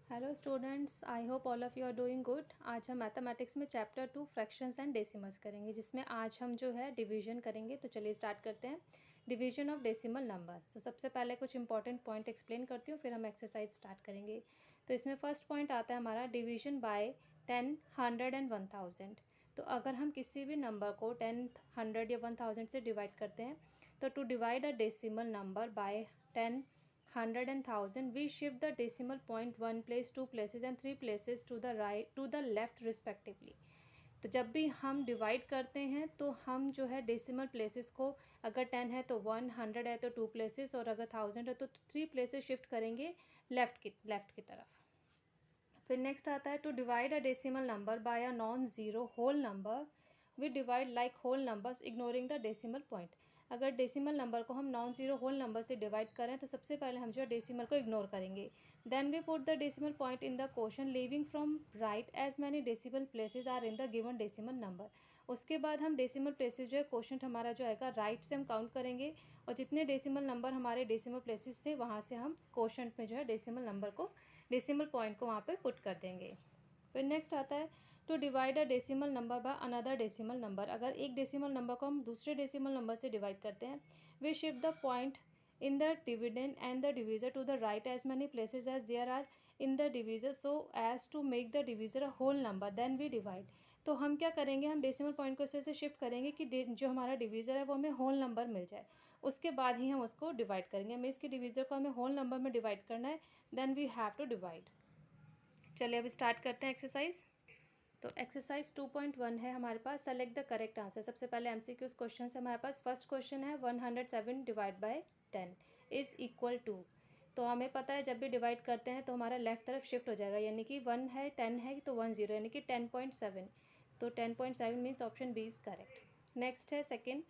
Hello students, I hope all of you are doing good. आज हम mathematics में chapter 2 fractions and decimals करेंगे, जिसमें आज हम जो है डिवीजन करेंगे। तो चलिए स्टार्ट करते हैं। Division of decimal numbers. तो सबसे पहले कुछ इंपॉर्टेंट पॉइंट एक्सप्लेन करती हूँ, फिर हम एक्सरसाइज स्टार्ट करेंगे। तो इसमें फर्स्ट पॉइंट आता है हमारा डिवीजन बाय 10, 100 एंड 1000। तो अगर हम किसी भी नंबर को 10, 100 या 1000 से डिवाइड करते हैं, तो to divide a decimal number by 10, 100 and 1000, we shift the decimal point 1 place, 2 places and 3 places to the right, to the left respectively। तो जब भी हम डिवाइड करते हैं तो हम जो है डेसिमल प्लेसेस को, अगर 10 है तो 1, 100 है तो 2 प्लेसेस, और अगर 1000 है तो 3 प्लेसेस शिफ्ट करेंगे लेफ़्ट की तरफ। फिर नेक्स्ट आता है to divide a decimal number by a non zero whole number, we divide like whole numbers ignoring the decimal point. अगर डेसिमल नंबर को हम नॉन ज़ीरो होल नंबर से डिवाइड करें तो सबसे पहले हम जो है डेसिमल को इग्नोर करेंगे। Then we put the decimal point in the question leaving from right as many decimal places are in the given decimal number. उसके बाद हम डेसिमल प्लेसेस जो है क्वेश्चन हमारा जो आएगा राइट से हम काउंट करेंगे, और जितने डेसिमल नंबर हमारे डेसिमल प्लेसेस थे वहाँ से हम क्वेश्चन में जो है डेसिमल नंबर को, डेसिमल पॉइंट को वहाँ पे पुट कर देंगे। फिर नेक्स्ट आता है to divide a decimal number by another decimal number. अगर एक डेसिमल नंबर को हम दूसरे डेसिमल नंबर से डिवाइड करते हैं, we shift the point in the dividend and the divisor to the right as many places as there are in the divisor, so as to make the divisor a whole number, then we divide. तो हम क्या करेंगे, हम decimal point को इस तरह से shift करेंगे कि जो हमारा डिवीज़र है वो हमें होल नंबर मिल जाए, उसके बाद ही हम उसको डिवाइड करेंगे। हमें इसके डिवीज़र को हमें होल नंबर में डिवाइड करना है, then we have to divide. चलिए अब स्टार्ट करते हैं एक्सरसाइज। तो एक्सरसाइज 2.1 है हमारे पास, सेलेक्ट द करेक्ट आंसर। सबसे पहले एमसीक्यूज क्वेश्चन है हमारे पास। फर्स्ट क्वेश्चन है 107 divide by 10 is equal to. तो हमें पता है जब भी डिवाइड करते हैं तो हमारा लेफ्ट तरफ शिफ्ट हो जाएगा, यानी कि 1 है 10 है तो 10, यानी कि 10.7। तो 10.7 means option B is correct. Next है second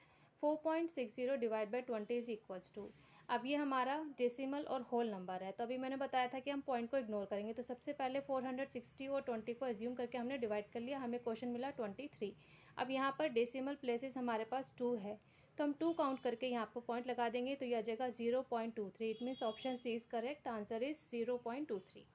4.60 divide by 20 is equals to. अब ये हमारा डेसिमल और होल नंबर है, तो अभी मैंने बताया था कि हम पॉइंट को इग्नोर करेंगे। तो सबसे पहले 460 और 20 को एज्यूम करके हमने डिवाइड कर लिया, हमें क्वेश्चन मिला 23। अब यहाँ पर डेसिमल प्लेसेस हमारे पास 2 है, तो हम 2 काउंट करके यहाँ पर पॉइंट लगा देंगे, तो यह आ जाएगा 0.23। It means option C is correct, answer is 0.23।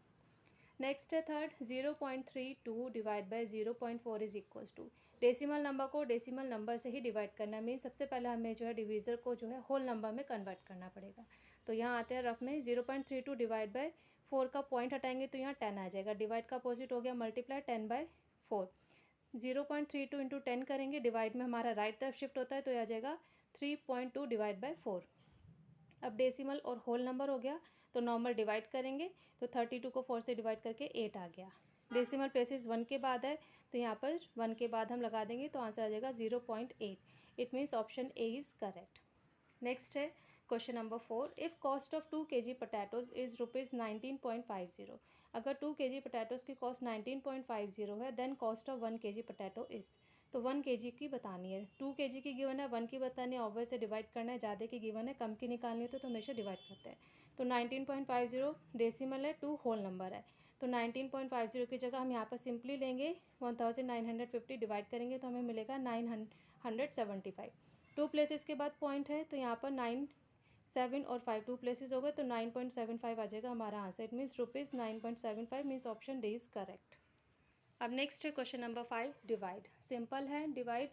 Next है third 0.32 divide by 0.4 is equals to. Decimal number को डेसिमल नंबर से ही डिवाइड करना है, मीन सबसे पहले हमें जो है डिवीज़र को जो है होल नंबर में कन्वर्ट करना पड़ेगा। तो यहाँ आते हैं रफ में 0.32 डिवाइड बाई 4 का पॉइंट हटाएंगे तो यहाँ 10 आ जाएगा। डिवाइड का अपोजिट हो गया मल्टीप्लाई 10/4। 0.32 इंटू 10 करेंगे, डिवाइड में हमारा राइट तरफ शिफ्ट होता है तो यह आ जाएगा 3.2 डिवाइड बाई 4। अब डेसिमल और होल नंबर हो गया तो नॉर्मल डिवाइड करेंगे, तो 32 को 4 से डिवाइड करके 8 आ गया। डेसिमल प्लेसेस 1 के बाद है तो यहाँ पर 1 के बाद हम लगा देंगे तो आंसर आ जाएगा 0.8। It means option A is correct. Next है question number 4, if cost of 2 kg potatoes is ₹19.50। अगर 2 kg पोटैटोज़ की कॉस्ट 19.50 है, then cost of 1 kg potato is. तो 1 kg की बतानी है, 2 kg की गिवन है, 1 की बतानी है, ऑब्वियस से डिवाइड करना है। ज़्यादा की गिवन है, कम की निकालनी है तो हमेशा डिवाइड करते हैं। तो 19.50 डेसिमल है, 2 होल नंबर है, तो 19.50 की जगह हम यहाँ पर सिंपली लेंगे 1950 डिवाइड करेंगे तो हमें मिलेगा 975। 2 प्लेसेस के बाद पॉइंट है तो यहाँ पर 9, 7 और 5 2 प्लेसेस हो गए तो 9.75 आ जाएगा हमारा answer. It means ₹9.75 means option D is correct. अब नेक्स्ट है क्वेश्चन नंबर 5, डिवाइड। सिंपल है, डिवाइड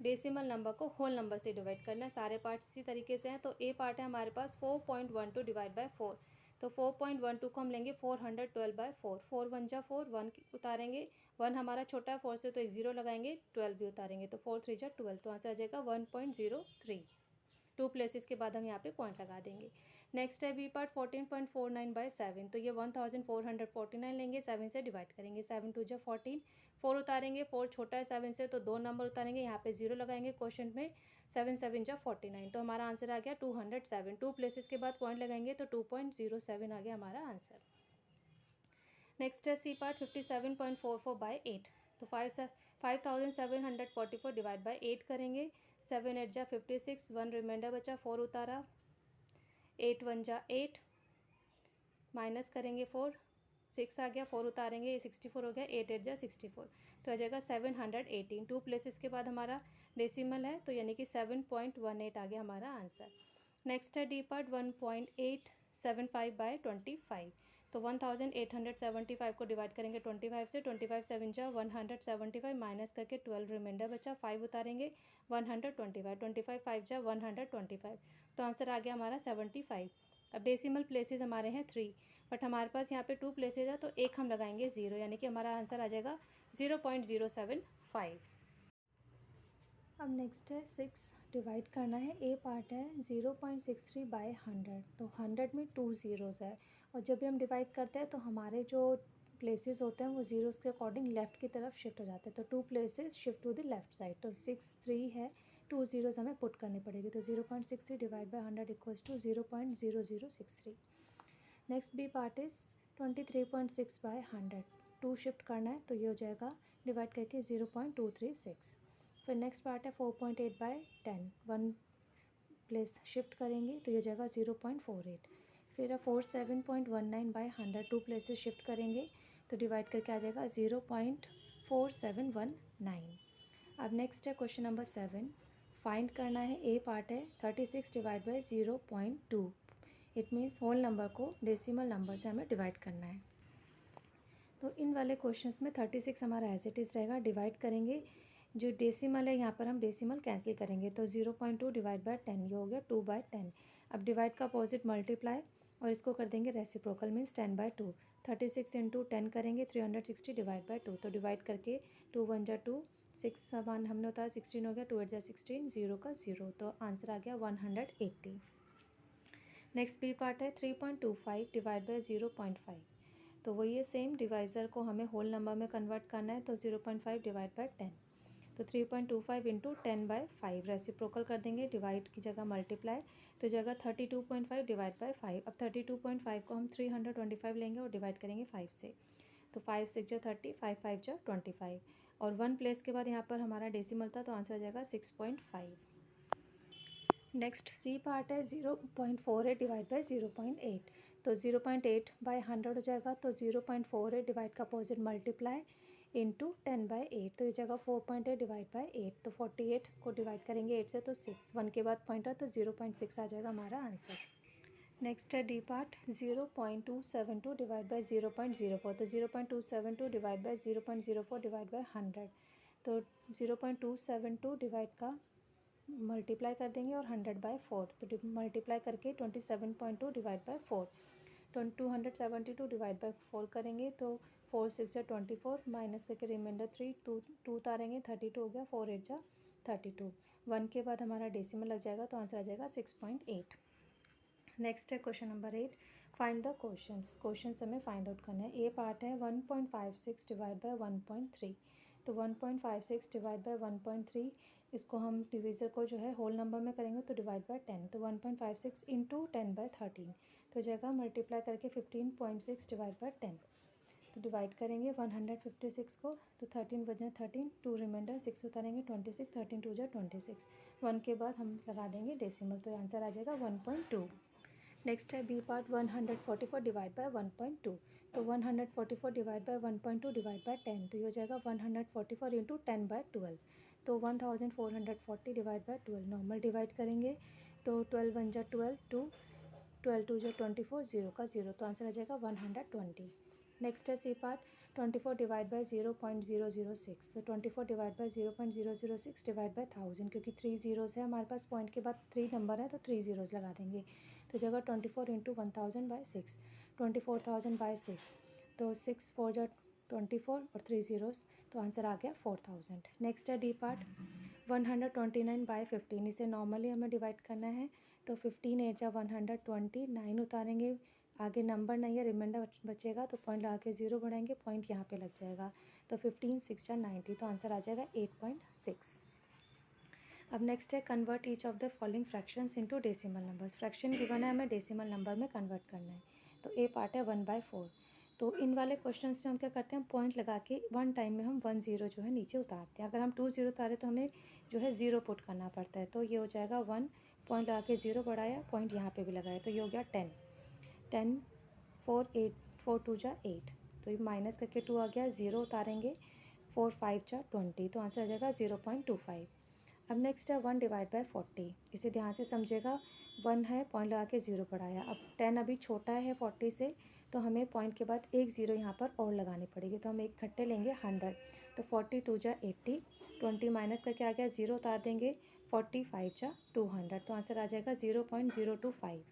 डेसिमल नंबर को होल नंबर से डिवाइड करना है। सारे पार्ट इसी तरीके से हैं। तो ए पार्ट है हमारे पास 4.12 डिवाइड बाय 4। तो 4.12 को हम लेंगे 412/4। 4 1 जा 4, 1 उतारेंगे, 1 हमारा छोटा है 4 से तो एक 0 लगाएंगे, 12 भी उतारेंगे तो 4 3 जा 12, तो आंसर आ जाएगा 1.03। 2 प्लेसेस के बाद हम यहाँ पे पॉइंट लगा देंगे। नेक्स्ट है बी पार्ट 14.49/7। तो ये 1449 लेंगे, 7 से डिवाइड करेंगे, 7 2 जा 14, 4 उतारेंगे, 4 छोटा है 7 से तो 2 नंबर उतारेंगे, यहाँ पे 0 लगाएंगे क्वेश्चन में, 7 7 जा 49, तो हमारा आंसर आ गया 207। 2 प्लेसेस के बाद पॉइंट लगाएंगे तो 2.07 आ गया हमारा आंसर। नेक्स्ट है सी पार्ट 57.44/8। तो 5744 डिवाइड बाई 8 करेंगे, 7 8 जा 56, 1 रिमाइंडर बचा, 4 उतारा, 8 1 जा 8, माइनस करेंगे 4, 6 आ गया, 4 उतारेंगे, ये 64 हो गया, 8 8 जा 64, तो आ जाएगा 718। 2 प्लेसेस के बाद हमारा डेसिमल है तो यानी कि 7.18 आ गया हमारा आंसर। नेक्स्ट है डी पार्ट 1.875/25। तो 1875 को डिवाइड करेंगे 25 से, 25 7 जा 175 माइनस करके 12 रिमाइंडर बचा, 5 उतारेंगे 125, 25 5 जा 125, तो आंसर आ गया हमारा 75। अब डेसिमल प्लेसेस हमारे हैं 3, बट हमारे पास यहाँ पे 2 प्लेसेस है तो एक हम लगाएंगे 0, यानी कि हमारा आंसर आ जाएगा 0.075। अब नेक्स्ट है 6 डिवाइड करना है। ए पार्ट है 0.63 बाय 100, तो 100 में 2 ज़ीरोज़ है, और जब भी हम डिवाइड करते हैं तो हमारे जो प्लेसेस होते हैं वो ज़ीरोज़ के अकॉर्डिंग लेफ़्ट की तरफ शिफ्ट हो जाते हैं, तो 2 places shift to the left side, तो 63 है, 2 ज़ीरोज़ हमें पुट करनी पड़ेगी, तो 0.63 divide by 100 equals to 0.0063। Next B part is 23.6 by 100, 2 shift करना है तो ये हो जाएगा डिवाइड करके 0.236। फिर नेक्स्ट पार्ट है 4.8 बाय 10, 1 प्लेस शिफ्ट करेंगे तो ये हो जाएगा 0.48। फिर है 47.19 बाय 100, 2 प्लेसेस शिफ्ट करेंगे तो डिवाइड करके आ जाएगा 0.4719। अब नेक्स्ट है क्वेश्चन नंबर 7, फाइंड करना है। ए पार्ट है 36 divide by 0.2, it means whole number को डेसिमल नंबर से हमें डिवाइड करना है। तो इन वाले क्वेश्चंस में 36 हमारा एज इट इज़ रहेगा, डिवाइड करेंगे, जो डेसिमल है यहाँ पर हम डेसिमल कैंसिल करेंगे, तो 0.2 डिवाइड बाय 10, ये हो गया 2/10। अब डिवाइड का अपोजिट मल्टीप्लाई, और इसको कर देंगे रेसिप्रोकल, मीन्स 10/2। 36 इंटू 10 करेंगे 360 डिवाइड बाय 2, तो डिवाइड करके 2 1 जा 2, 6 सामान हमने उतारा 16 हो गया, 2 8 जा 16, 0 का 0, तो आंसर आ गया 180। नेक्स्ट बी पार्ट है 3.25 डिवाइड बाय 0.5, तो वही है सेम, डिवाइज़र को हमें होल नंबर में कन्वर्ट करना है, तो 0.5 डिवाइड बाय 10, तो 3.25 इंटू 10/5, रेसिप्रोकल कर देंगे, डिवाइड की जगह मल्टीप्लाई, तो जगह 32.5 डिवाइड बाय 5। अब 32.5 को हम 325 लेंगे और डिवाइड करेंगे 5 से, तो 5 6 जा 30, 5 5 जा 25, और 1 प्लेस के बाद यहाँ पर हमारा डेसिमल था तो आंसर आ जाएगा 6.5। नेक्स्ट सी पार्ट है 0.48 डिवाइड बाय 0.8, तो 0.8 बाय 100 हो जाएगा, तो 0.48 डिवाइड का अपोजिट मल्टीप्लाई इंटू 10/8, तो ये जगह 4.8 डिवाइड बाय 8, तो 48 को डिवाइड करेंगे 8 से तो 6, 1 के बाद पॉइंट है तो 0.6 आ जाएगा हमारा आंसर। नेक्स्ट है डी पार्ट 0.272 डिवाइड बाय 0.04, तो 0.272 डिवाइड बाय 0.04 डिवाइड बाय 100, तो 0.272 डिवाइड का मल्टीप्लाई कर देंगे और 100/4, तो मल्टीप्लाई करके 27.2 डिवाइड बाय 4, 272 डिवाइड बाय 4 करेंगे तो 4 6 जा 24, माइनस करके रिमाइंडर 3, 2 उतारेंगे 32 हो गया, 4 8 जा 32, 1 के बाद हमारा डेसिमल लग जाएगा तो आंसर आ जाएगा 6.8। नेक्स्ट है question number 8, find the questions हमें फाइंड आउट करना है। ए पार्ट है 1.56 डिवाइड बाय 1.3, तो 1.56 डिवाइड बाय 1.3, इसको हम डिवीज़र को जो है होल नंबर में करेंगे तो डिवाइड बाय 10, तो 1.56 इंटू 10/13, तो जगह मल्टीप्लाई करके 15.6 डिवाइड बाय 10, तो डिवाइड करेंगे 156 को, तो 13 बजे 13, 2 रिमाइंडर 6 उतारेंगे 26, 13 2 जा 26, 1 के बाद हम लगा देंगे डेसिमल, तो आंसर आ जाएगा 1.2। नेक्स्ट है बी पार्ट 144 डिवाइड बाय 1.2, तो 144 डिवाइड बाय 1.2 डिवाइड बाय 10, तो ये हो जाएगा 144 इंटू 10/12, तो 1440 डिवाइड बाय 12, नॉर्मल डिवाइड करेंगे तो 12 1 जा 12, 2 12 2 जा 24, 0 का 0, तो आंसर आ जाएगा 120। नेक्स्ट है सी पार्ट 24 डिवाइड बाय 0.006, तो 24 डिवाइड बाय 0.006 डिवाइड बाय 1000, क्योंकि 3 ज़ीरोज़ है हमारे पास, पॉइंट के बाद 3 नंबर है तो 3 ज़ीरोज़ लगा देंगे, तो जगह 24 इंटू 1000/6, 24,000/6, तो 6 4 जा 24 और 3 ज़ीरोज़, तो आंसर आ गया 4000। नेक्स्ट है डी पार्ट 129/15, इसे नॉर्मली हमें डिवाइड करना है, तो 15 8 जा 120, 9 उतारेंगे, आगे नंबर नहीं है, रिमाइंडर बचेगा, तो पॉइंट लगा के 0 बढ़ाएंगे, पॉइंट यहाँ पे लग जाएगा, तो 15 6 जा 90, तो आंसर आ जाएगा 8.6। अब नेक्स्ट है convert each of the following fractions into decimal numbers, fraction given है, हमें डेसिमल नंबर में कन्वर्ट करना है, तो ए पार्ट है 1/4, तो इन वाले क्वेश्चंस में हम क्या करते हैं, पॉइंट लगा के 1 टाइम में हम 1 0 जो है नीचे उतारते हैं, अगर हम 2 0 उतारे तो हमें जो है 0 पुट करना पड़ता है, तो ये हो जाएगा 1, पॉइंट लगा के 0 बढ़ाया, पॉइंट यहाँ पे भी लगाया, तो ये हो गया 10 10 4 8 4 2 जा 8, तो ये माइनस करके 2 आ गया, 0 उतारेंगे, 4 5 जा 20, तो आंसर आ जाएगा 0.25। अब नेक्स्ट है 1 डिवाइड बाय 40, इसे ध्यान से समझेगा, 1 है, पॉइंट लगा के 0 बढ़ाया, अब 10 अभी छोटा है 40 से, तो हमें पॉइंट के बाद एक ज़ीरो यहाँ पर और लगानी पड़ेगी। तो हम एक इकट्ठे लेंगे 100, तो 42 जा 80, 20 माइनस करके आ गया, ज़ीरो उतार देंगे, 45 जा 200, तो आंसर आ जाएगा 0.025।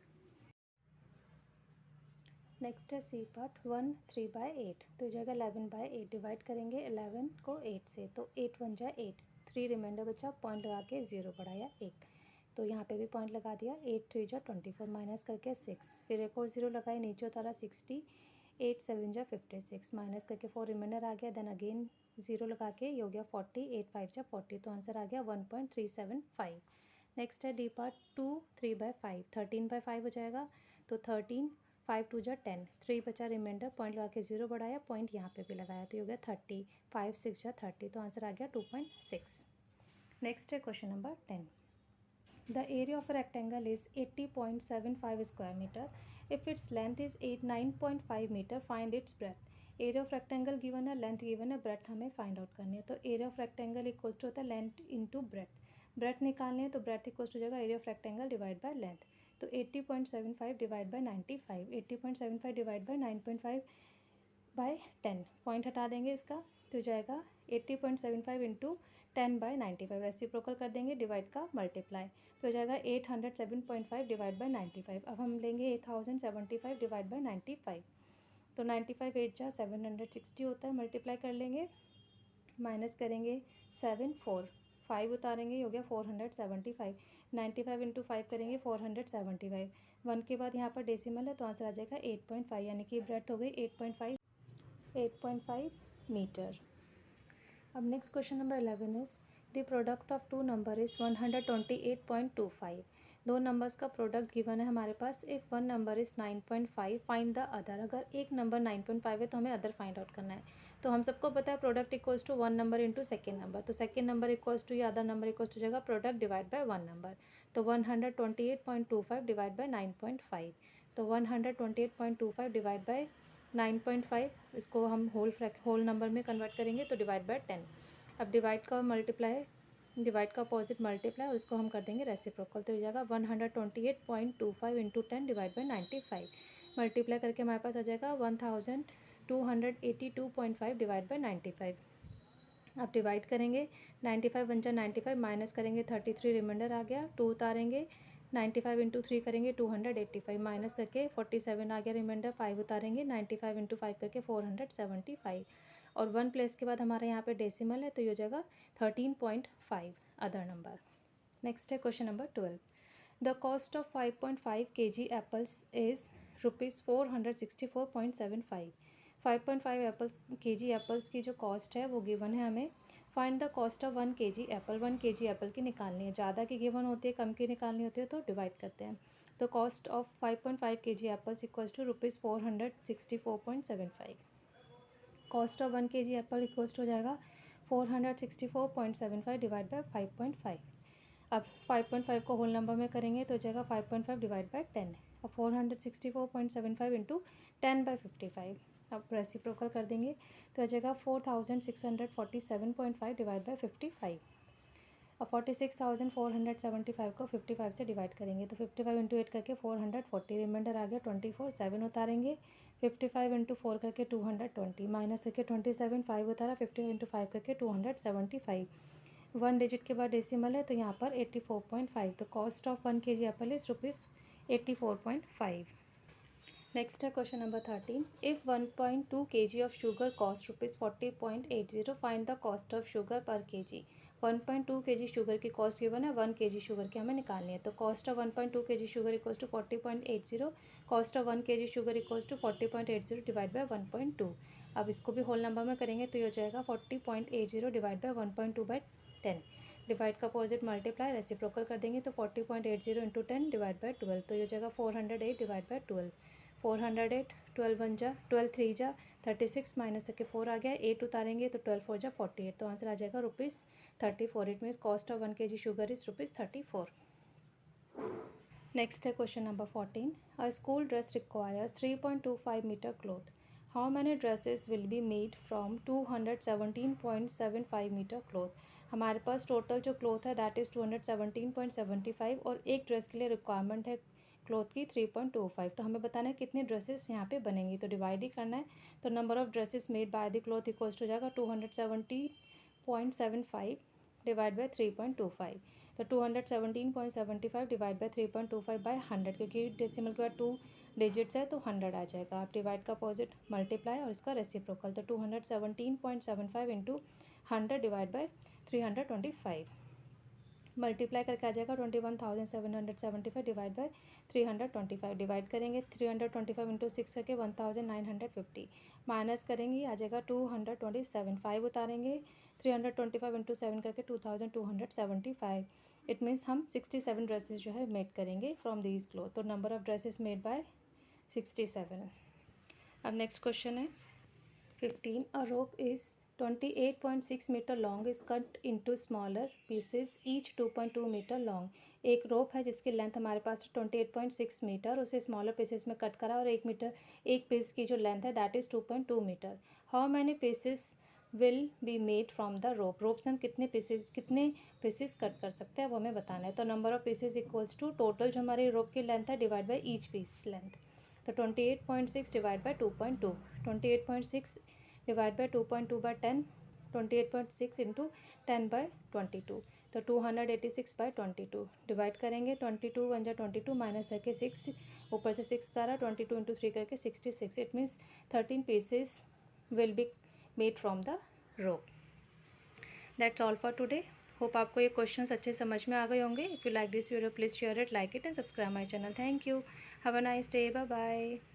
नेक्स्ट है सी पार्ट 1 3/8, तो जगह 11/8 डिवाइड करेंगे 11 को 8 से, तो 8 1 जा 8, 3 रिमाइंडर बचा, पॉइंट लगा के 0 बढ़ाया 1, तो यहाँ पे भी पॉइंट लगा दिया, 8 3 जा 24 माइनस करके 6, फिर एक और 0 लगाए, नीचे उतारा 60, 8 7 जा 56 माइनस करके 4 रिमाइंडर आ गया, देन अगेन 0 लगा के ये हो गया 40, 8 5 जा 40, तो आंसर आ गया 1.375। नेक्स्ट है डी पार्ट 2 3/5, 13/5 हो जाएगा, तो 13, 5 2 जा 10, 3 बचा रिमाइंडर, पॉइंट लगा के 0 बढ़ाया, पॉइंट यहाँ पे भी लगाया, तो ये हो गया 30, 5 6 जा 30, तो आंसर आ गया 2.6। नेक्स्ट है question number 10। The area of a rectangle is 80.75 square meter. If its length is 9.5 meter, find its breadth. Area of rectangle given है, लेंथ गिवन है, ब्रेथ हमें फाइंड आउट करनी है। तो area of rectangle equal to होता है length into breadth, breadth निकालनी है तो ब्रेथ इक्वल टू जाएगा area of rectangle divide by length. तो 80.75 divide by 95, 80.75 divide by 9.5 by 10, point हटा देंगे इसका, तो जाएगा 80.75 इंटू 10/95, रेसिप्रोकल कर देंगे, डिवाइड का मल्टीप्लाई, तो हो जाएगा 807.5 डिवाइड बाय 95। अब हम लेंगे 8075 डिवाइड बाय 95, तो 95 8 जा 760 होता है, मल्टीप्लाई कर लेंगे, माइनस करेंगे 7 4, 5 उतारेंगे, हो गया 475, 95 इंटू 5 करेंगे 475, 1 के बाद यहाँ पर डेसिमल है तो आंसर आ जाएगा 8.5, यानी कि ब्रेथ हो गई 8.5 मीटर। अब next question number 11 is the product of two number is 128.25। दो नंबर्स का प्रोडक्ट गिवन है हमारे पास। If one number is 9.5 find the other. अगर एक नंबर 9.5 है तो हमें अदर फाइंड आउट करना है। तो हम सबको पता है product equals to one number into second number, तो सेकेंड नंबर इक्वल्स टू या अदर नंबर इक्वल्स टू जाएगा product divide by one number. तो 128.25 डिवाइड बाय 9.5, तो 128.25 डिवाइड बाय 9.5, इसको हम होल नंबर में कन्वर्ट करेंगे तो डिवाइड बाय 10। अब डिवाइड का मल्टीप्लाई, डिवाइड का अपोजिट मल्टीप्लाई, और उसको हम कर देंगे रेसिप्रोकल, तो हो जाएगा 128.25 इंटू 10 डिवाइड बाई 95, मल्टीप्लाई करके हमारे पास आ जाएगा 1282.5 डिवाइड बाई 95। अब डिवाइड करेंगे, 95 बन जाए 95, माइनस करेंगे 33, रिमाइंडर आ गया, 2 उतारेंगे, 95 इंटू 3 करेंगे 285, माइनस करके 47 आ गया रिमाइंडर, 5 उतारेंगे, 95 इंटू 5 करके 475, और 1 प्लेस के बाद हमारे यहाँ पे डेसिमल है तो ये हो जाएगा 13.5 अदर नंबर। नेक्स्ट है question number 12। The cost of 5.5 kg apples is ₹464.75। 5.5 apples kg apples की जो कॉस्ट है वो गिवन है हमें। Find the cost of 1 kg Apple. 1 kg Apple की निकालनी है, ज़्यादा की गिवन होती है, कम की निकालनी होती है तो डिवाइड करते हैं। तो cost of 5.5 kg apples equals to ₹464.75। Cost of 1 kg apple equals to हो जाएगा 464.75 डिवाइड बाय 5.5। अब 5.5 को होल नंबर में करेंगे तो हो जाएगा 5.5 डिवाइड बाय 10। अब 464.75 इंटू 10/55, अब रेसिप्रोकल कर देंगे तो हो जाएगा 4647.5 डिवाइड बाय 55। अब 46,475 को 55 से डिवाइड करेंगे तो 55 इंटू 8 करके 440, रिमाइंडर आ गया 24, 7 उतारेंगे, 55 इंटू 4 करके 220, माइनस करके 27, 5 उतारा, 50 इंटू 5 करके 275, 1 डिजिट के बाद डेसिमल है तो यहाँ पर 84.5। तो cost of 1 kg apple is ₹84.5। Next है question number 13। If 1.2 kg of sugar cost ₹40.80, find the cost of sugar per kg। 1.2 kg sugar की कॉस्ट गिवन है, 1 kg शुगर की हमें निकालनी है। तो cost of 1.2 kg sugar equals to 40.80, cost of 1 kg sugar equals to 40.80 divide by 1.2। अब इसको भी होल नंबर में करेंगे तो ये हो जाएगा 40.80 डिवाइड बाय 1.2 बाय 10। डिवाइड का अपोजिट मल्टीप्लाई, रेसिप्रोकल कर देंगे तो 40.80 इंटू 10 डिवाइड बाय 12, तो ये हो जाएगा 408 डिवाइड बाय 12। 408, 12 1 जा 12 3 जा 36, माइनस करके 4 आ गया, 8 उतारेंगे तो 12 4 जा 48, तो आंसर आ जाएगा ₹34। It means cost of 1 kg sugar is ₹34। Next है question number 14। A school dress requires 3.25 metre cloth. How many dresses will be made from 217.75 metre cloth. हमारे पास टोटल जो क्लॉथ है दैट इज़ 217.75, और एक ड्रेस के लिए रिक्वायरमेंट है क्लॉथ की 3.25। तो हमें बताना है कितने ड्रेसेस यहाँ पे बनेंगी, तो डिवाइड ही करना है। तो number of dresses made by the cloth equals to जाएगा 270.75 डिवाइड बाय 3.25। तो 217.75 डिवाइड बाय 3.25 बाय 100, क्योंकि डेसिमल के बाद 2 डिजिट्स है तो 100 आ जाएगा। आप डिवाइड का अपोजिट मल्टीप्लाई और इसका रेसिप्रोकल, तो 217.75 इंटू 100 डिवाइड बाय 325 मल्टीप्लाई करके आ जाएगा 21,775 डिवाइड बाय 325। डिवाइड करेंगे 325 इंटू 6 करके 1950 माइनस करेंगे आ जाएगा 227। 5 उतारेंगे 325 इंटू 7 करके 2275। इट मीन्स हम 67 ड्रेसेस जो है मेड करेंगे फ्रॉम दीज क्लोथ। तो number of dresses made bye 67। अब नेक्स्ट क्वेश्चन है 15. A rope is 28.6 meter long is cut into smaller pieces each 2.2 meter long. एक रोप है जिसकी लेंथ हमारे पास 28.6 मीटर, उसे स्मॉलर पीसेस में कट करा और 1 मीटर एक पीस की जो लेंथ है that is 2.2 metre. How many pieces will be made from the rope. Rope से हम कितने पीसेस कट कर सकते हैं वो हमें बताना है। तो number of pieces equals to total जो हमारी रोप की लेंथ है divide by each piece length. तो 28.6 divide by 2.2, 28.6 divide by 2.2 by 10, 28.6 into 10 by 22, तो 286 बाई 22। डिवाइड करेंगे 22 वन जा 22 माइनस करके 6, ऊपर से 6 उतारा 22 इंटू 3 करके 66। It means 13 pieces will be made from the rope. That's all for today. Hope आपको ये क्वेश्चंस अच्छे समझ में आ गए होंगे। If you like this video please share it, like it and subscribe my channel. Thank you. Have a nice day. Bye bye.